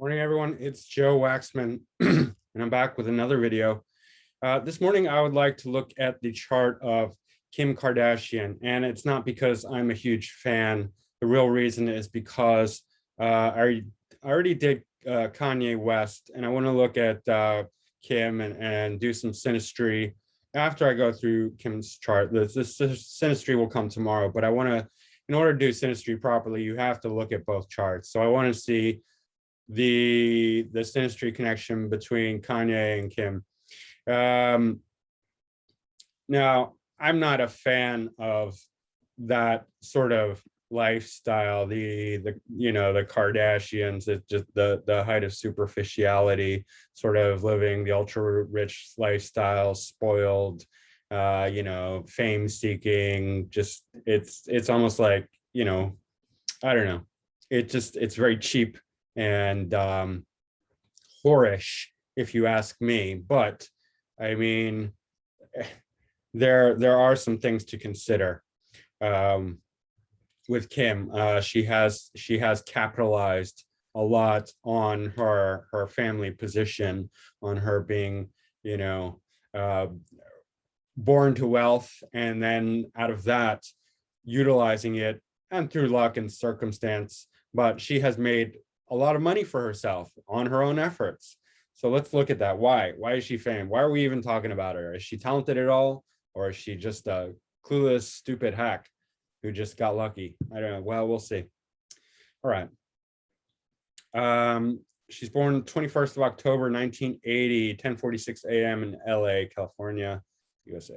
Morning, everyone. It's Joe Waxman, and I'm back with another video. This morning, I would like to look at the chart of Kim Kardashian, and it's not because I'm a huge fan. The real reason is because I already did Kanye West, and I want to look at Kim and do some synastry after I go through Kim's chart. This synastry will come tomorrow, but I want to, in order to do synastry properly, you have to look at both charts. So I want to see the synastry connection between Kanye and Kim. Now, I'm not a fan of that sort of lifestyle, the Kardashians. It's just the height of superficiality, sort of living the ultra rich lifestyle, spoiled, fame seeking. Just it's almost like, I don't know. It's very cheap and whorish, if you ask me. But I mean, there are some things to consider with Kim. She has capitalized a lot on her family position, on her being, born to wealth, and then out of that, utilizing it, and through luck and circumstance. But she has made a lot of money for herself on her own efforts. So let's look at that. Why is she famed? Why are we even talking about her? Is she talented at all? Or is she just a clueless, stupid hack who just got lucky? I don't know. Well, we'll see. All right. She's born 21st of October, 1980, 10:46 a.m. in LA, California, USA.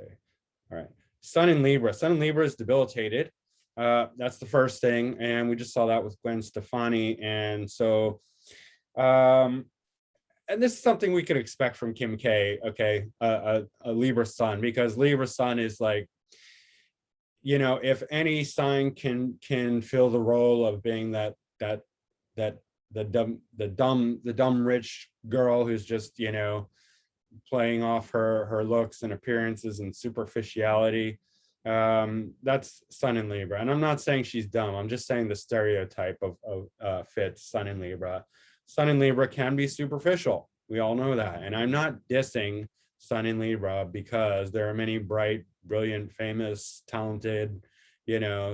All right. Sun in Libra. Sun in Libra is debilitated. That's the first thing, and we just saw that with Gwen Stefani. And so and this is something we could expect from Kim K. Okay, a Libra Sun, because Libra Sun is like, if any sign can fill the role of being the dumb rich girl who's just playing off her looks and appearances and superficiality. That's Sun in Libra. And I'm not saying she's dumb. I'm just saying the stereotype of fits Sun in Libra. Sun in Libra can be superficial. We all know that. And I'm not dissing Sun in Libra, because there are many bright, brilliant, famous, talented,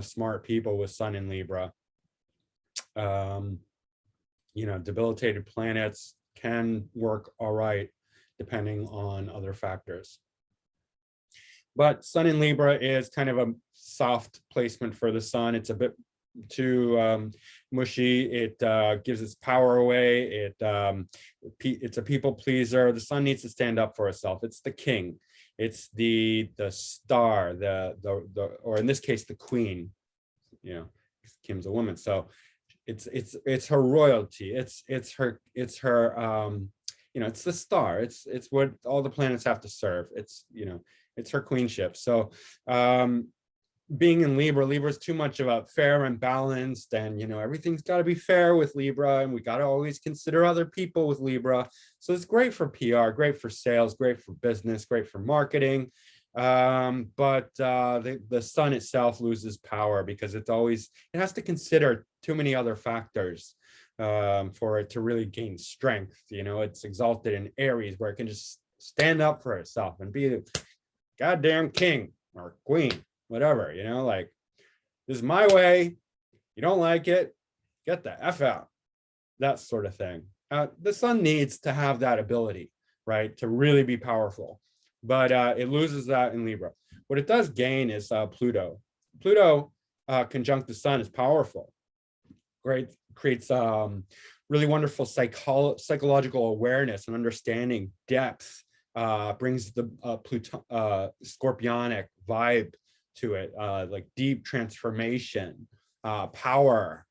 smart people with Sun in Libra. Debilitated planets can work all right depending on other factors. But Sun in Libra is kind of a soft placement for the sun. It's a bit too mushy. It gives its power away. It's a people pleaser. The sun needs to stand up for itself. It's the king. It's the star, or in this case, the queen. Kim's a woman, so it's her royalty. It's her it's the star. It's what all the planets have to serve. It's her queenship. So being in Libra is too much about fair and balanced, and everything's got to be fair with Libra, and we got to always consider other people with Libra. So it's great for PR, great for sales, great for business, great for marketing. But the sun itself loses power because it has to consider too many other factors for it to really gain strength. It's exalted in Aries, where it can just stand up for itself and be the goddamn king or queen, whatever. Like, this is my way. You don't like it, get the F out. That sort of thing. The sun needs to have that ability, right, to really be powerful. But it loses that in Libra. What it does gain is Pluto. Pluto conjunct the sun is powerful. Great, creates really wonderful psychological awareness and understanding, depth. Brings the scorpionic vibe to it, like deep transformation, power,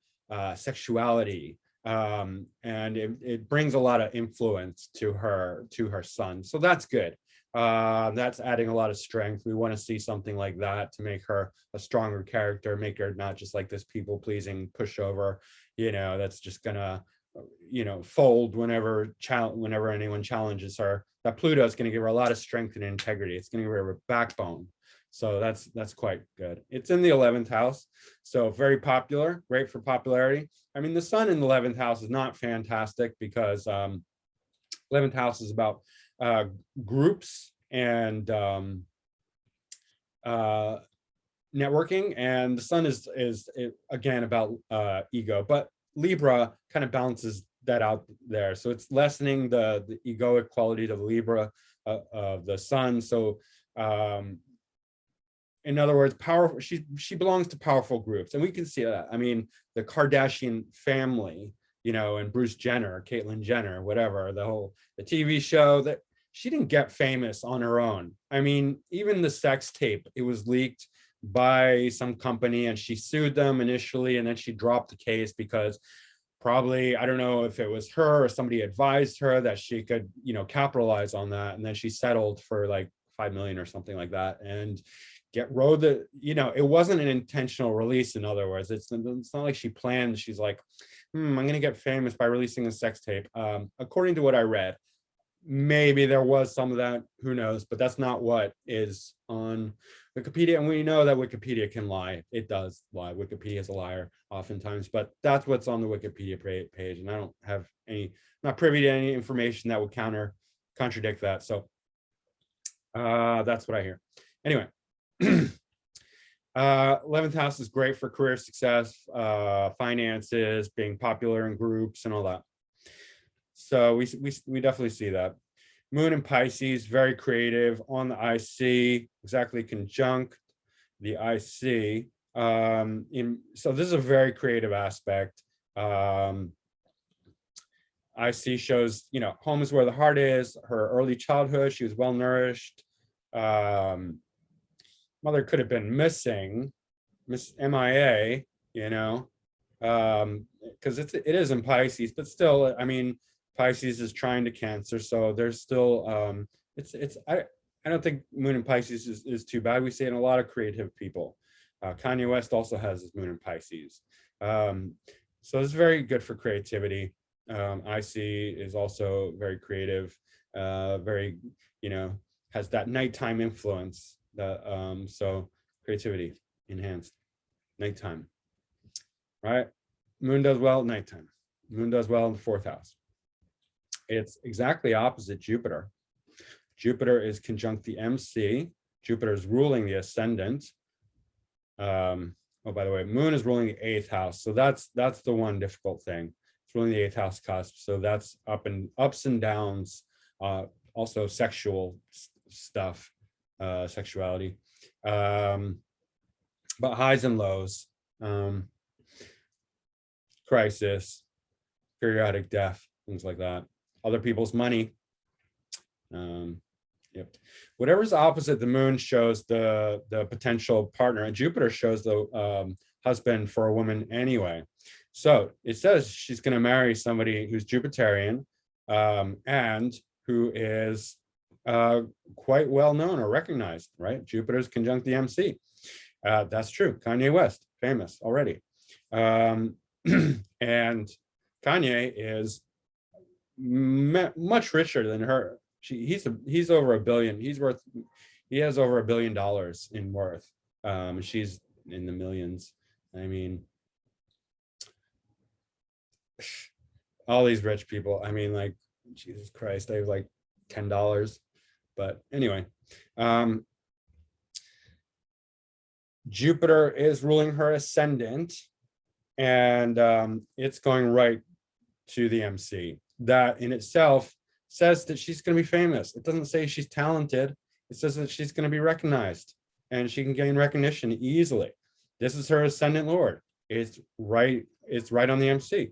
sexuality, and it brings a lot of influence to her sun. So that's good. That's adding a lot of strength. We want to see something like that to make her a stronger character, make her not just like this people-pleasing pushover, that's just gonna fold whenever anyone challenges her. That Pluto is going to give her a lot of strength and integrity. It's going to give her a backbone, So that's quite good. It's in the 11th house, so very popular, great for popularity. I mean, the sun in the 11th house is not fantastic because 11th house is about groups and networking, and the sun is again about ego, but Libra kind of balances that out there. So it's lessening the egoic quality of the Libra of the sun. So in other words, powerful. She belongs to powerful groups, and we can see that. I mean, the Kardashian family, you know, and Bruce Jenner, Caitlyn Jenner, whatever, the TV show, that she didn't get famous on her own. I mean, even the sex tape, it was leaked by some company, and she sued them initially, and then she dropped the case because probably, I don't know if it was her or somebody advised her that she could, you know, capitalize on that, and then she settled for like 5 million or something like that, and wrote the, you know, it wasn't an intentional release. In other words, it's not like she planned. She's like, I'm gonna get famous by releasing a sex tape. According to what I read, maybe there was some of that, who knows, but that's not what is on Wikipedia. And we know that Wikipedia can lie. It does lie. Wikipedia is a liar oftentimes, but that's what's on the Wikipedia page. And I don't have not privy to any information that would contradict that. So that's what I hear. Anyway, 11th house is great for career success, finances, being popular in groups and all that. So we definitely see that. Moon in Pisces, very creative on the IC, exactly conjunct the IC. So this is a very creative aspect. IC shows, you know, home is where the heart is. Her early childhood, she was well nourished. Mother could have been missing, MIA, you know, because it is in Pisces, but still, I mean, Pisces is trying to Cancer, so there's still I don't think Moon in Pisces is too bad. We see it in a lot of creative people. Kanye West also has his Moon in Pisces, so it's very good for creativity. IC is also very creative, very, you know, has that nighttime influence. So creativity enhanced nighttime, right? Moon does well at nighttime. Moon does well in the 4th house. It's exactly opposite Jupiter. Jupiter is conjunct the MC. Jupiter is ruling the ascendant. Oh, by the way, Moon is ruling the 8th house. So that's the one difficult thing. It's ruling the 8th house cusp. So that's ups and downs. Also sexual stuff. Sexuality, but highs and lows, crisis, periodic death, things like that. Other people's money. Yep. Whatever's opposite the moon shows the potential partner, and Jupiter shows the husband for a woman anyway. So it says she's going to marry somebody who's Jupiterian, and who is quite well known or recognized, right? Jupiter's conjunct the MC. That's true. Kanye West, famous already. And Kanye is much richer than her. He's over $1 billion. He has over $1 billion in worth. She's in the millions. I mean, all these rich people, I mean, like, Jesus Christ, they have like $10. But anyway, Jupiter is ruling her ascendant, and it's going right to the MC. That in itself says that she's going to be famous. It doesn't say she's talented. It says that she's going to be recognized, and she can gain recognition easily. This is her ascendant lord. It's right on the MC.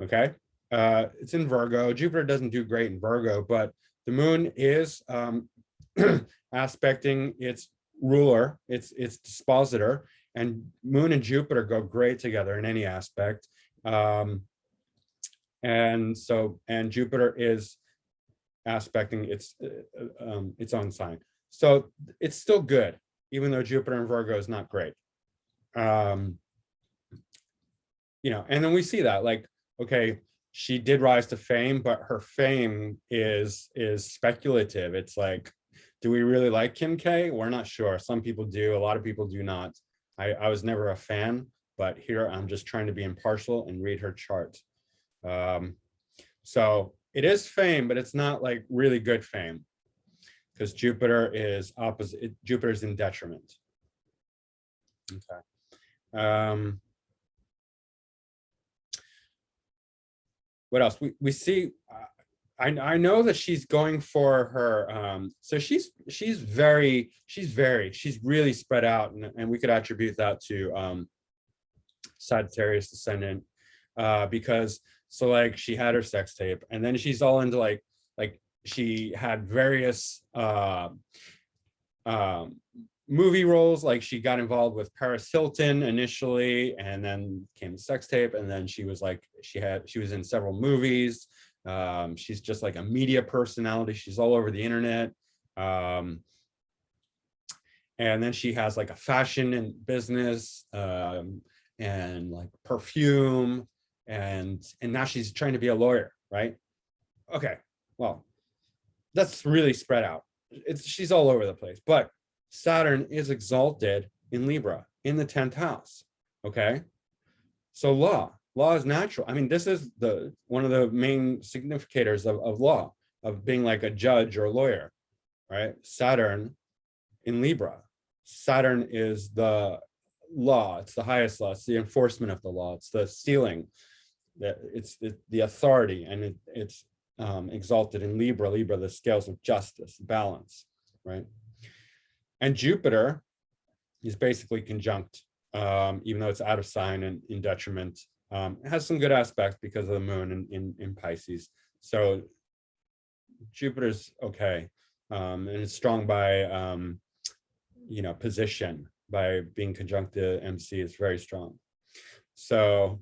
Okay. It's in Virgo. Jupiter doesn't do great in Virgo, but the moon is aspecting its ruler, its dispositor, and moon and Jupiter go great together in any aspect. And Jupiter is aspecting its own sign. So it's still good, even though Jupiter in Virgo is not great. You know, and then we see that, like, okay, she did rise to fame, but her fame is speculative. It's like Do we really like Kim K? We're not sure. Some people do. A lot of people do not. I was never a fan, but here I'm just trying to be impartial and read her chart. So it is fame, but it's not like really good fame, because Jupiter is opposite. Jupiter's in detriment. Okay. What else? We see. I know that she's going for her. So she's really spread out, and we could attribute that to Sagittarius ascendant, because so like she had her sex tape, and then she's all into like she had various movie roles. Like she got involved with Paris Hilton initially, and then came the sex tape, and then she was like she was in several movies. She's just like a media personality. She's all over the internet. And then she has like a fashion and business, and like perfume, and now she's trying to be a lawyer, right? Okay, well, that's really spread out. She's all over the place. But Saturn is exalted in Libra in the 10th house. Okay, so law is natural. I mean, this is one of the main significators of law, of being like a judge or a lawyer, right? Saturn in Libra. Saturn is the law. It's the highest law. It's the enforcement of the law. It's the sealing. It's the authority, and it's exalted in Libra. Libra, the scales of justice, balance, right? And Jupiter is basically conjunct, even though it's out of sign and in detriment. It has some good aspects because of the moon in Pisces. So Jupiter's okay, and it's strong by position, by being conjunct to MC. It's very strong. So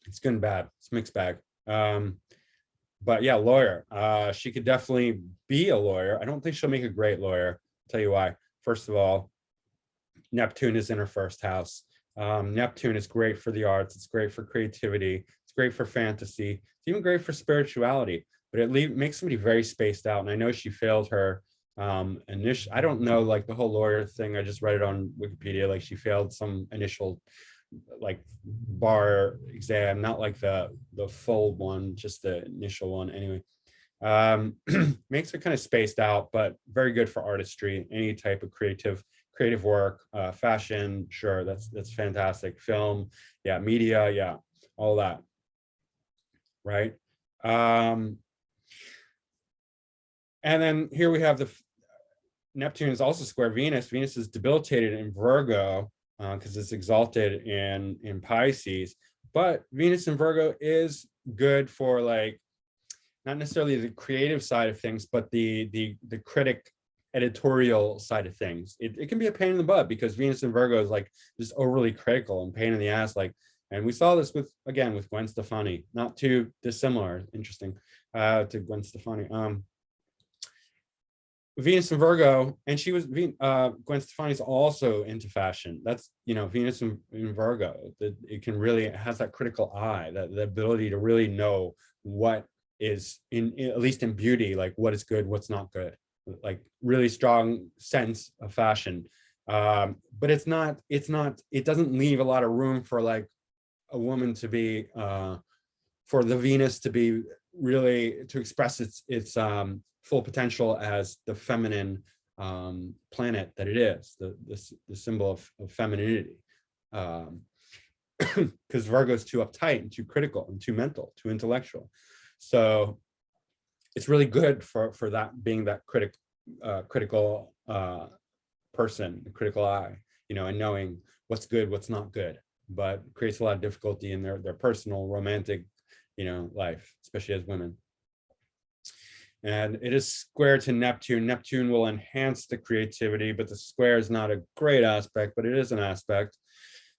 it's good and bad. It's a mixed bag. But yeah, lawyer. She could definitely be a lawyer. I don't think she'll make a great lawyer. I'll tell you why. First of all, Neptune is in her first house. Neptune is great for the arts. It's great for creativity. It's great for fantasy. It's even great for spirituality, but it makes somebody very spaced out. And I know she failed her initial, I don't know, like the whole lawyer thing. I just read it on Wikipedia. Like she failed some initial like bar exam, not like the full one, just the initial one. Anyway, makes her kind of spaced out, but very good for artistry, any type of creative work, fashion, sure, that's fantastic. Film, yeah, media, yeah, all that, right? And then here we have Neptune is also square Venus. Venus is debilitated in Virgo because it's exalted in Pisces, but Venus in Virgo is good for like not necessarily the creative side of things, but the critic editorial side of things. It can be a pain in the butt because Venus in Virgo is like just overly critical and pain in the ass. Like, and we saw this with Gwen Stefani, not too dissimilar, interesting, to Gwen Stefani. Venus in Virgo, and she was Gwen Stefani's also into fashion. That's Venus in Virgo. It can really, it has that critical eye, that the ability to really know what is at least in beauty, like what is good, what's not good, like really strong sense of fashion. But it doesn't leave a lot of room for like a woman to be for the Venus to be really to express its full potential as the feminine planet that it is, the symbol of femininity. Because Virgo is too uptight and too critical and too mental, too intellectual. So it's really good for that, being that critical person, the critical eye, and knowing what's good, what's not good, but creates a lot of difficulty in their personal romantic, life, especially as women. And it is square to Neptune. Neptune will enhance the creativity, but the square is not a great aspect, but it is an aspect.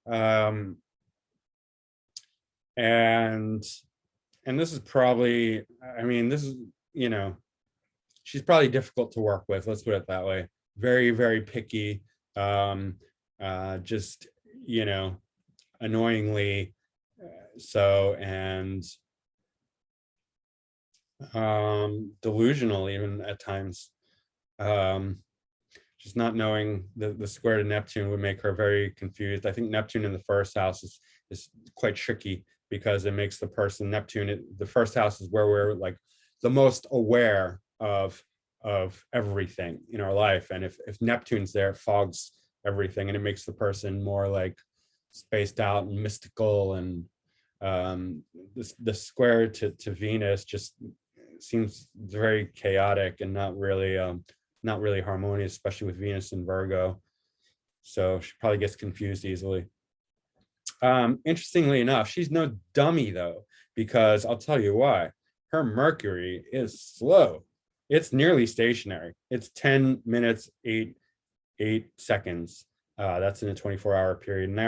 And this is probably, she's probably difficult to work with. Let's put it that way. Very, very picky. Just, annoyingly so, and delusional even at times. Just not knowing the square to Neptune would make her very confused. I think Neptune in the first house is quite tricky because it makes the person Neptune, the first house is where we're like the most aware of everything in our life. And if Neptune's there, it fogs everything and it makes the person more like spaced out and mystical. And the square to Venus just seems very chaotic and not really harmonious, especially with Venus in Virgo. So she probably gets confused easily. Interestingly enough, she's no dummy though, because I'll tell you why. Her Mercury is slow. It's nearly stationary. It's 10 minutes, 8 seconds. That's in a 24-hour period. And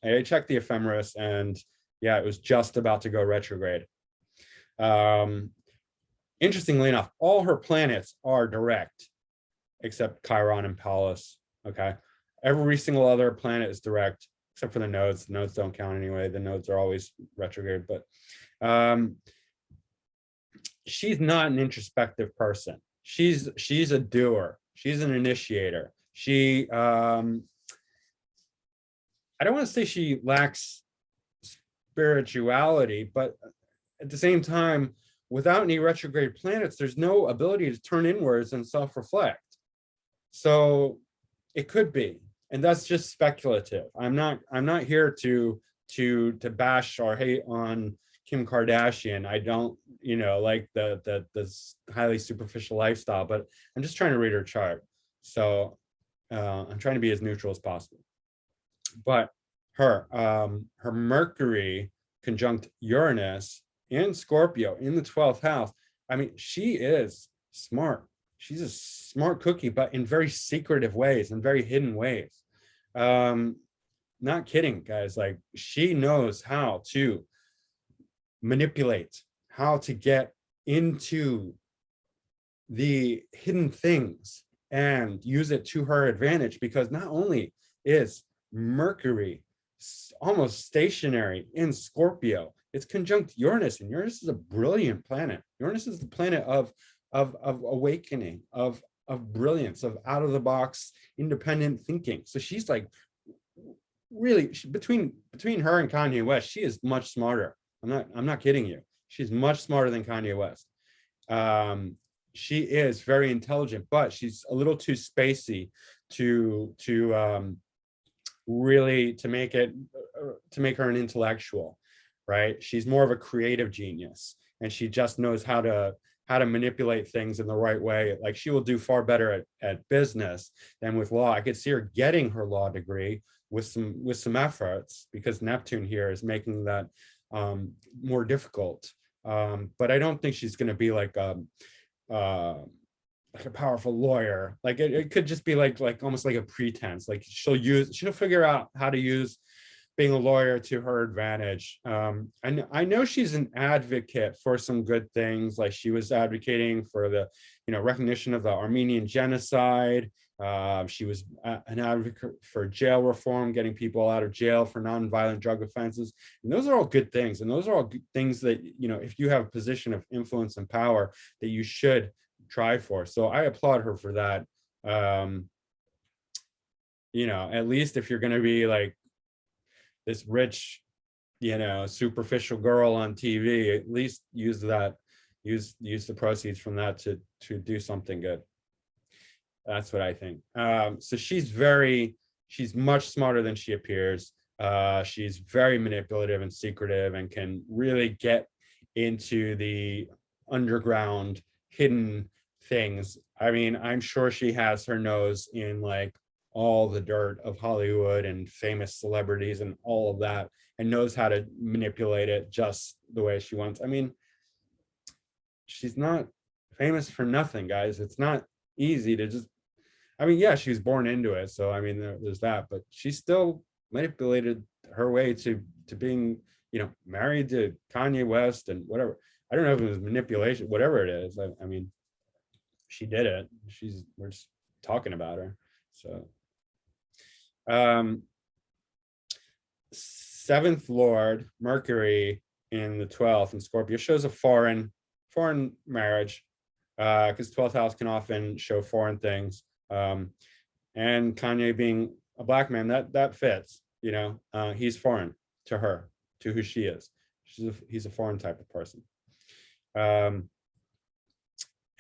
I checked the ephemeris, and yeah, it was just about to go retrograde. Interestingly enough, all her planets are direct, except Chiron and Pallas. Okay, every single other planet is direct, except for the nodes. The nodes don't count anyway. The nodes are always retrograde. But she's not an introspective person. She's a doer. She's an initiator. She I don't want to say she lacks spirituality, but at the same time, without any retrograde planets, there's no ability to turn inwards and self-reflect. So it could be, and that's just speculative. I'm not here to bash or hate on Kim Kardashian. I don't, like the highly superficial lifestyle, but I'm just trying to read her chart. So I'm trying to be as neutral as possible. But her Mercury conjunct Uranus in Scorpio in the 12th house. I mean, she is smart. She's a smart cookie, but in very secretive ways and very hidden ways. Not kidding, guys. Like, she knows how to manipulate, how to get into the hidden things and use it to her advantage, because not only is Mercury almost stationary in Scorpio, it's conjunct Uranus, and Uranus is a brilliant planet. Uranus is the planet of awakening, of brilliance, of out of the box, independent thinking. So she's like, really, between her and Kanye West, she is much smarter. I'm not kidding you. She's much smarter than Kanye West. She is very intelligent, but she's a little too spacey to really to make her an intellectual, right? She's more of a creative genius, and she just knows how to manipulate things in the right way. Like, she will do far better at business than with law. I could see her getting her law degree with some efforts, because Neptune here is making that more difficult. But I don't think she's going to be like a powerful lawyer. Like, it could just be like almost like a pretense. Like, she'll figure out how to use being a lawyer to her advantage. I know she's an advocate for some good things. Like, she was advocating for the recognition of the Armenian genocide. She was an advocate for jail reform, getting people out of jail for nonviolent drug offenses. And those are all good things. And those are all good things that, if you have a position of influence and power, that you should try for. So I applaud her for that. At least if you're going to be like this rich, superficial girl on TV, at least use the proceeds from that to do something good. That's what I think. So she's much smarter than she appears. She's very manipulative and secretive, and can really get into the underground hidden things. I mean, I'm sure she has her nose in like all the dirt of Hollywood and famous celebrities and all of that, and knows how to manipulate it just the way she wants. I mean, she's not famous for nothing, guys. It's not easy to just, yeah, she was born into it. So, there's that, but she still manipulated her way to being, married to Kanye West and whatever. I don't know if it was manipulation, whatever it is. She did it. We're just talking about her. So, seventh lord Mercury in the 12th in Scorpio shows a foreign marriage. because 12th house can often show foreign things. And Kanye being a black man, that fits, you know. He's foreign to her, to who she is. He's a foreign type of person. And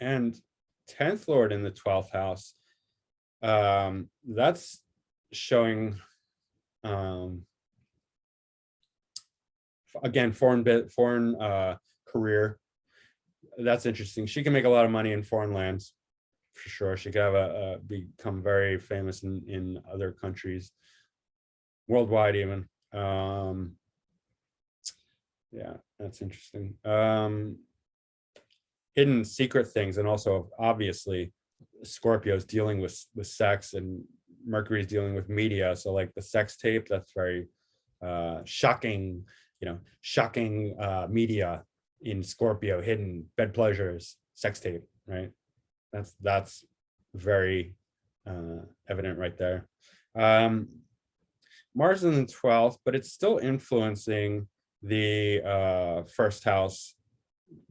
10th Lord in the 12th house, that's showing, again, foreign career. That's interesting. She can make a lot of money in foreign lands, for sure. She could have become very famous in other countries, worldwide even. Yeah, that's interesting. Hidden secret things, and also obviously Scorpio's dealing with sex, and Mercury's dealing with media. So like the sex tape, that's very shocking, you know, shocking media in Scorpio, hidden bed pleasures, sex tape, right? That's very evident right there. Mars in the 12th, but it's still influencing the first house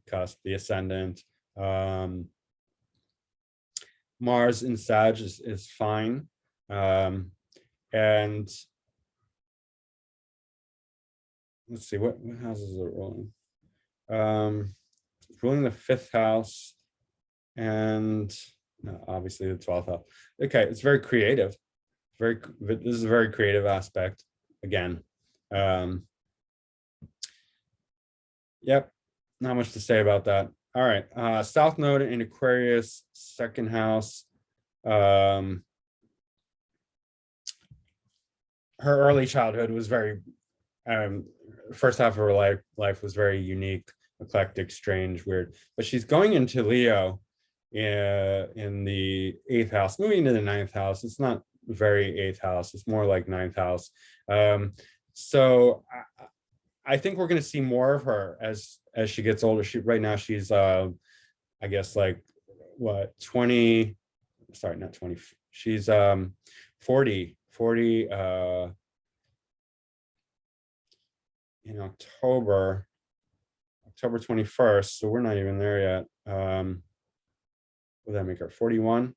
cusp, the ascendant. Mars in Sag is fine. And let's see, what houses is it rolling? It's ruling the 5th house, and obviously the 12th house. Okay, it's very creative. This is a very creative aspect again. Yep, not much to say about that. All right, South Node in Aquarius, 2nd house. Her early childhood was very, first half of her life was very unique, eclectic, strange, weird. But she's going into Leo in the 8th house, moving into the 9th house. It's not very 8th house, it's more like 9th house. So I think we're going to see more of her as she gets older. Right now she's I guess like what, 20, sorry, not 20, she's 40 in October 21st, so we're not even there yet. What would that make her, 41?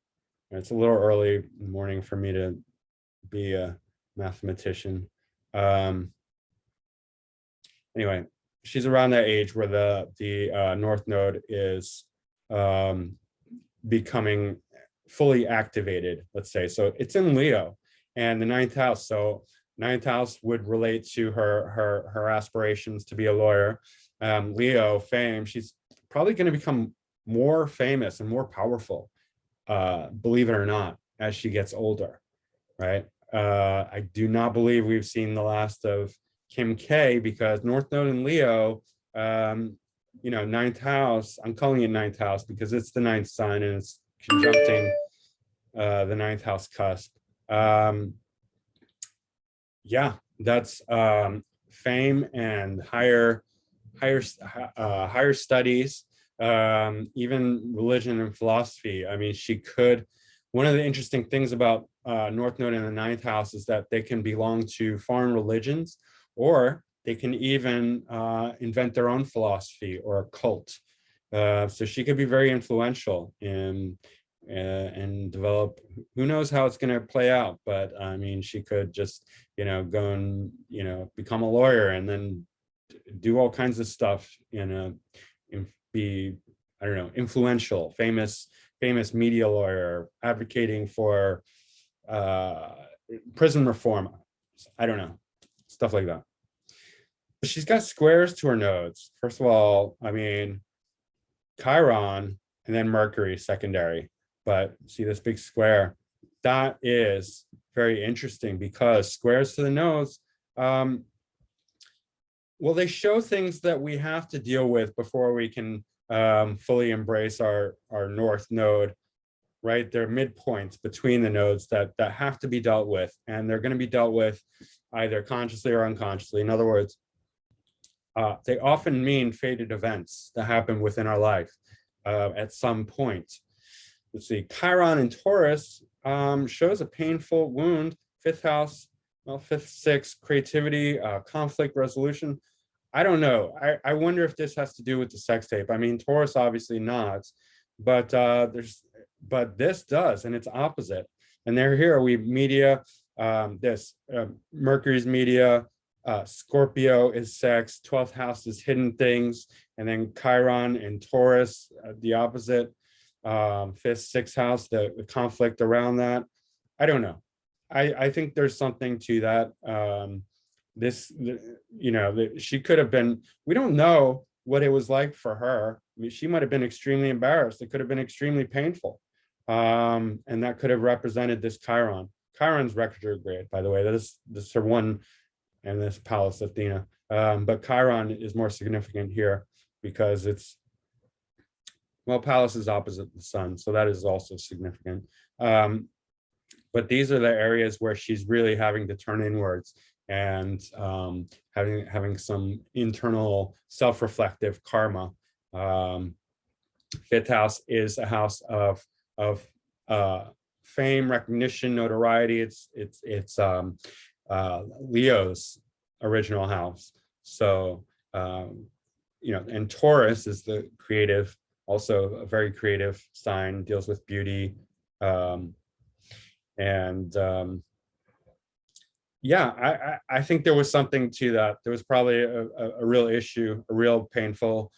It's a little early in the morning for me to be a mathematician. Anyway, she's around that age where the North Node is becoming fully activated, let's say. So it's in Leo and the 9th house. So 9th house would relate to her aspirations to be a lawyer. Leo, fame, she's probably going to become more famous and more powerful, believe it or not, as she gets older, right? I do not believe we've seen the last of Kim K, because North Node in Leo, you know, 9th house, I'm calling it 9th house because it's the 9th sign and it's conjuncting the 9th house cusp. Yeah, that's fame and higher studies, even religion and philosophy. I mean, she could, one of the interesting things about North Node in the 9th house is that they can belong to foreign religions, or they can even invent their own philosophy or a cult. So she could be very influential in and develop, who knows how it's going to play out, but I mean, she could just, you know, go and, you know, become a lawyer and then do all kinds of stuff, you know, be, I don't know, influential, famous media lawyer advocating for prison reform. I don't know, stuff like that. But she's got squares to her nodes. First of all, I mean, Chiron and then Mercury secondary. But see this big square? That is very interesting because squares to the nodes, well, they show things that we have to deal with before we can fully embrace our North Node, right? They're midpoints between the nodes that have to be dealt with, and they're going to be dealt with either consciously or unconsciously. In other words, they often mean fated events that happen within our life at some point. Let's see, Chiron in Taurus shows a painful wound, 5th house, well, 5th, 6th, creativity, conflict resolution. I don't know. I wonder if this has to do with the sex tape. I mean, Taurus obviously not, but this does, and it's opposite. And they're here. We media, Mercury's media, Scorpio is sex, 12th house is hidden things, and then Chiron and Taurus, the opposite, 5th, 6th house, the conflict around that. I don't know. I think there's something to that. She could have been, we don't know what it was like for her. I mean, she might have been extremely embarrassed. It could have been extremely painful. And that could have represented this Chiron. Chiron's retrograde, by the way. This is her one, and this Pallas Athena. But Chiron is more significant here because it's, well, Pallas is opposite the sun, so that is also significant. But these are the areas where she's really having to turn inwards and having some internal self-reflective karma. 5th house is a house of fame, recognition, notoriety. It's Leo's original house. So and Taurus is the creative, also a very creative sign, deals with beauty. I think there was something to that. There was probably a real issue, a real painful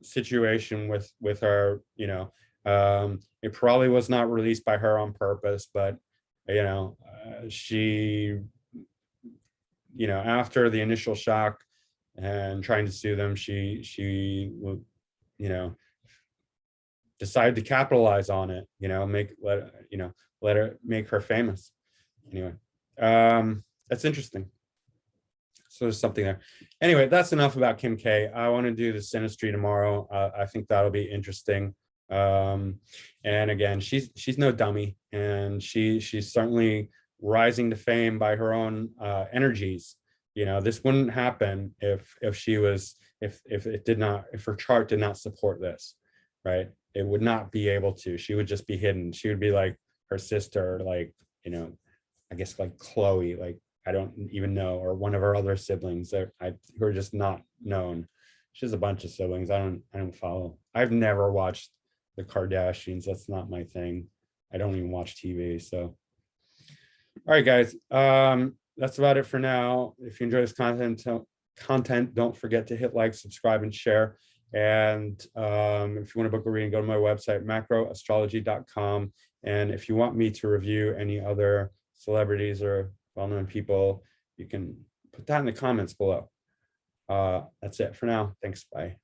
situation with her. It probably was not released by her on purpose, but she, after the initial shock and trying to sue them, she decided to capitalize on it. Let her make her famous. Anyway, that's interesting. So there's something there. Anyway, that's enough about Kim K. I want to do the synastry tomorrow. I think that'll be interesting. And again, she's no dummy, and she's certainly rising to fame by her own energies. This wouldn't happen if her chart did not support this, right? It would not be able to. She would just be hidden. She would be like her sister, like, I guess like Chloe, like I don't even know, or one of her other siblings who are just not known. She has a bunch of siblings. I don't follow. I've never watched the Kardashians. That's not my thing. I don't even watch TV. So, all right, guys. That's about it for now. If you enjoy this content, don't forget to hit like, subscribe, and share. And if you want to book a reading, go to my website, macroastrology.com. And if you want me to review any other celebrities or well-known people, you can put that in the comments below. That's it for now. Thanks. Bye.